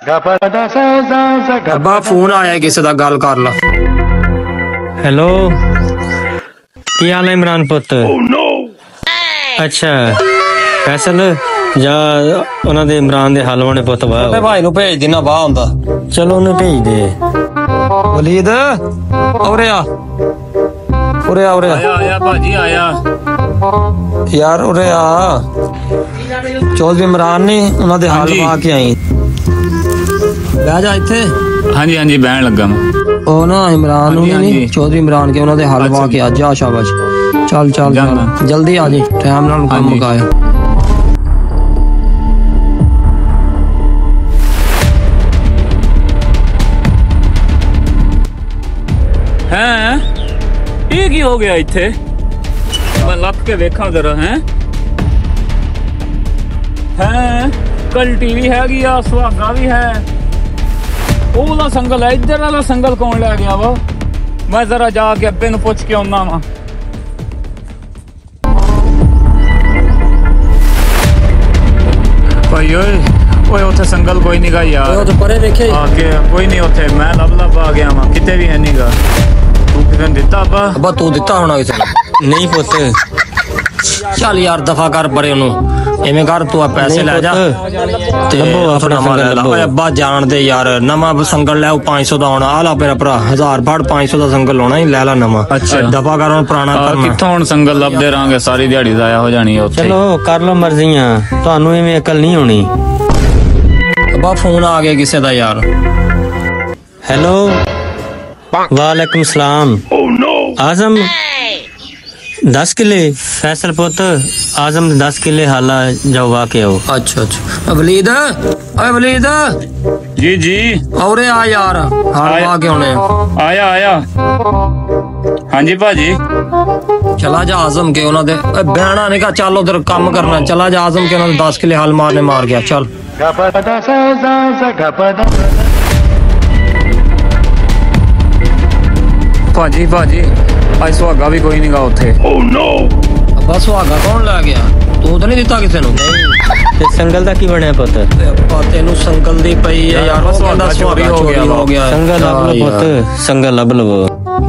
अब्बा फोन आया किसी दा गल कर ला। हेलो की हाल है इमरान पुत? अच्छा फैसल जा उन्हां दे इमरान दे हल होने पुत वाह भाई नु भेज देना बाह हुंदा। चलो उन्हें भेज दे। वलीद औरे आ उरे आ आया भाजी आया यार उरे आ। चौधरी इमरान ने उन्हां दे हाल पा के आई। बह जा इत्थे। हाँ जी बहन लगा मैं। ओ ना इमरान नहीं चौधरी इमरान के उन्हां दे हाल पा के आ जा। शाबाश चल चल चल जल्दी आ जी टाइम नाल काम मुकाया। हैं ये की हो गया इत्थे? मैं लप के देखा जरा। हैं कल टीवी हैगी आ सुहागा भी है। ਉਹ ਵਾਲਾ ਸੰਗਲ ਹੈ ਇੱਧਰ ਵਾਲਾ ਸੰਗਲ ਕੌਣ ਲੈ ਗਿਆ ਵਾ? ਮੈਂ ਜ਼ਰਾ ਜਾ ਕੇ ਅੱਬੇ ਨੂੰ ਪੁੱਛ ਕੇ ਆਉਣਾ ਵਾ। ਭਾਈ ਓਏ ਉੱਥੇ ਸੰਗਲ ਕੋਈ ਨਹੀਂਗਾ ਯਾਰ। ਉਹ ਤੇ ਪਰੇ ਵੇਖੇ ਆ ਕੇ ਕੋਈ ਨਹੀਂ ਉੱਥੇ। ਮੈਂ ਲੱਭ ਆ ਗਿਆ ਵਾਂ ਕਿਤੇ ਵੀ ਹੈ ਨਹੀਂਗਾ। ਤੂੰ ਕਿਵੇਂ ਦਿੱਤਾ ਅੱਬਾ ਤੂੰ ਦਿੱਤਾ ਹੋਣਾ ਕਿਸੇ ਨੂੰ। नहीं पुत ਚੱਲ ਯਾਰ ਦਫਾ ਕਰ ਪਰੇ ਉਹਨੂੰ। ਐਵੇਂ ਕਰ ਤੂੰ ਆ ਪੈਸੇ ਲੈ ਜਾ ਤੇ ਆਪਣਾ ਮਾਲ ਲੈ ਓਏ ਅੱਬਾ ਜਾਣ ਦੇ ਯਾਰ। ਨਵਾਂ ਸੰਗਲ ਲੈ 500 ਦਾ ਆਉਣਾ। ਆ ਲਾ ਮੇਰਾ ਭਰਾ 1000 ਫੜ 500 ਦਾ ਸੰਗਲ ਲਾਉਣਾ ਹੀ ਲੈ ਲਾ ਨਵਾਂ। ਅੱਛਾ ਦਫਾ ਕਰ ਹੁਣ ਪੁਰਾਣਾ ਕਰਨਾ। ਕਿੱਥੋਂ ਹੁਣ ਸੰਗਲ ਲੱਭਦੇ ਰਾਂਗੇ ਸਾਰੀ ਦਿਹਾੜੀ ਜ਼ਾਇਆ ਹੋ ਜਾਣੀ ਉੱਥੇ। चलो कर लो मर्जियां ਤੁਹਾਨੂੰ ਐਵੇਂ ਅਕਲ ਨਹੀਂ ਹੋਣੀ। ਅੱਬਾ ਫੋਨ ਆ ਗਿਆ ਕਿਸੇ ਦਾ ਯਾਰ। हेलो वालेकुम सलाम। आजम 10 किले फैसल पुत आजम 10 किले हाला जाओ वाके आओ। अच्छा वलीद ओए वलीद जी औरे आ यार हाल वाके होने। आया हाँ जी भाजी। चला जा आजम के उन्होंने दे बहना ने कहा चल उधर काम करना। चला जा आजम के उन्होंने 10 किले हाल मारने मार गया। चल भाजी आज सुहागा भी कोई नहींगा उत्थे। अब्बा सुहागा कौन लै गया? तू तो नहीं दिता किसी ते संगल दा की बनया पुत? अब्बा तेनू संगल दी पई है यार। सुहागा चोरी हो गया। संगल लब लो पुत संगल लब लो।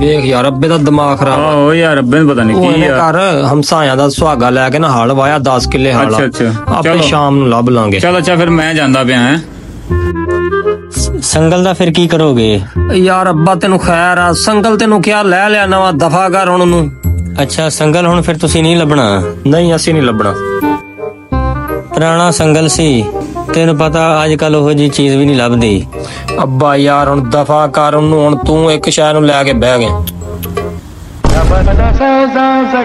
देख यार अब्बे दा दिमाग खराब ओ यार अब्बे ने पता नहीं की कर हमसाया दा सुहागा लेके ना हल वाया 10 किले हाल। अच्छा आपे शाम नु लब लांगे। चल अच्छा फिर मैं जांदा पिया। हैं संगल दा फिर की करोगे? यार अब्बा तेनू खैर आ संगल तेनू क्या ले लिया नवा दफा कर हुण नू। अच्छा संगल हुण फिर तुसी नहीं लभना? नहीं असी नहीं लभना। पुराना संगल सी तेन पता अजकल ओहो जी चीज भी नहीं लभदी। अब्बा यार हुण दफा कर हुण तू एक शय नु लेके बह गया।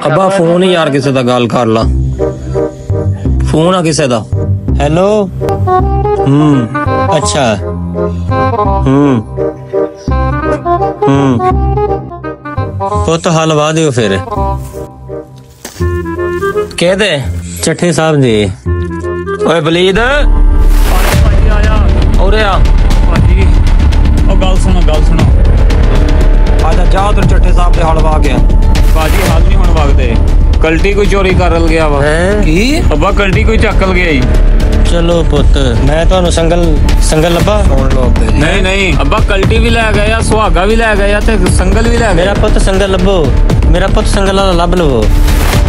अब्बा फोन ही यार किसे दा गल कर ला। फोन आ किसे दा। हेलो अच्छा पुत हल वाह दियो फिर। कह दे चट्ठे साहब दे। ओए वलीद आया औरे आ भाजी। ओ गल सुनो आजा जा उधर चट्ठे साहब दे हल वा गया। भाजी हाल नहीं हुण वगदे। कल्टी कोई चोरी करल गया वा। की अब्बा कल्टी कोई चकल गया ही। चलो पुत मैं तो संगल लभा। सुन लो नहीं अब्बा कल्टी भी लै गया सुहागा भी लै गया ते संगल भी लै गया। मेरा पुत संगल लभो। मेरा पुत संगल लब लवो।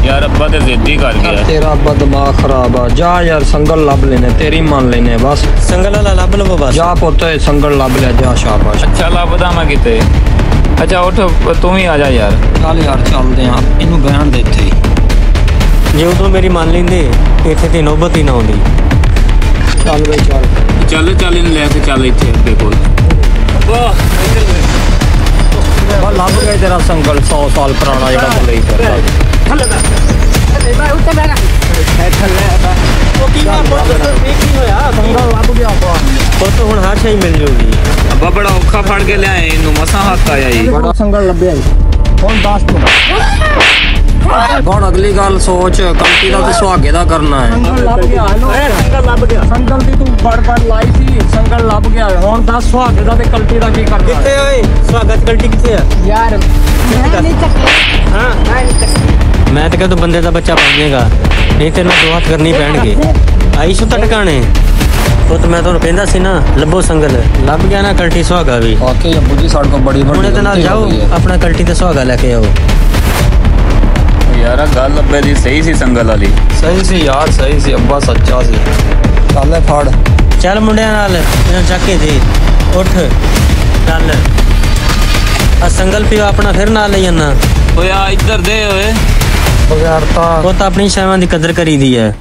यार अब्बा ते जिद्दी कर गया। तेरा अब्बा दिमाग खराब आ। जा यार संगल लब लेने तेरी मान लेने बस। संगल वाला लब लवो बस। जा पुत संगल लब ले जा शाबाश। अच्छा लभदा मैं किते। अच्छा उठ तू ही आ जा यार। चल यार चलदे आ इनू बहन दे इत्थे। जे उधरों मेरी मान लेंदे इत्थे ते नौबत ही ना आउंदी। चल बई चल इन लेके चल इत्थे अब्बे कोल। वाह लब गए तेरा संगल 100 साल पुराना जेड़ा तू लई फिरदा। पुत हुण हर शई मिल जूगी। अब्बा बड़ा औखा फड़ के लिया इनू मसा हक आया ही। बड़ा संगल लभ्या हुण 10 ਹੁਣ अगली गल सोच कंटी का तो सुहागे का करना है। संगल दी तू बड़ लाई सी संगल लभ गया हुण 10 सुहागे का ते कल्टी का की करना। किथे ओए सुहागा ते कल्टी किथे है यार? मैं नहीं चकली। हां मैं नहीं चकली। मैं तो कहता बंदे का बच्चा बन जाएगा नहीं तेरे दो हाथ करनी पैणगे। आई सु टकाने ਪੁੱਤ ਮੈਂ ਤੁਹਾਨੂੰ ਕਹਿੰਦਾ ਸੀ ਨਾ ਲੱਭੋ ਸੰਗਲ, ਲੱਭ ਗਿਆ ਨਾ ਕਲਟੀ ਸੁਹਾਗਾ ਵੀ। ਵਾਕਈ ਅੱਬੂ ਜੀ ਸਾਡੇ ਕੋਲ ਬੜੀ ਹੁਣ ਇਹਦੇ ਨਾਲ ਜਾਓ ਆਪਣਾ ਕਲਟੀ ਤੇ ਸੁਹਾਗਾ ਲੈ ਕੇ ਆਓ। ਯਾਰ ਗੱਲ ਅੱਬੇ ਦੀ ਸਹੀ ਸੀ ਸੰਗਲ ਵਾਲੀ। ਸਹੀ ਸੀ ਯਾਰ, ਸਹੀ ਸੀ, ਅੱਬਾ ਸੱਚਾ ਸੀ। ਚੱਲ ਫੜ ਚੱਲ ਮੁੰਡਿਆਂ ਨਾਲ ਇਹਨਾਂ ਚੱਕ ਕੇ ਦੇ, ਉੱਠ ਚੱਲ। ਆ ਸੰਗਲ ਪਿਓ ਆਪਣਾ ਫਿਰ ਨਾਲ ਲਈ ਜਾਣਾ। ਓਏ ਆ ਇੱਧਰ ਦੇ ਓਏ। ਬਗੈਰ ਤਾਂ ਉਹ ਤਾਂ ਆਪਣੀ ਸ਼ੈਵਾਂ ਦੀ ਕਦਰ ਕਰੀਦੀ ਹੈ।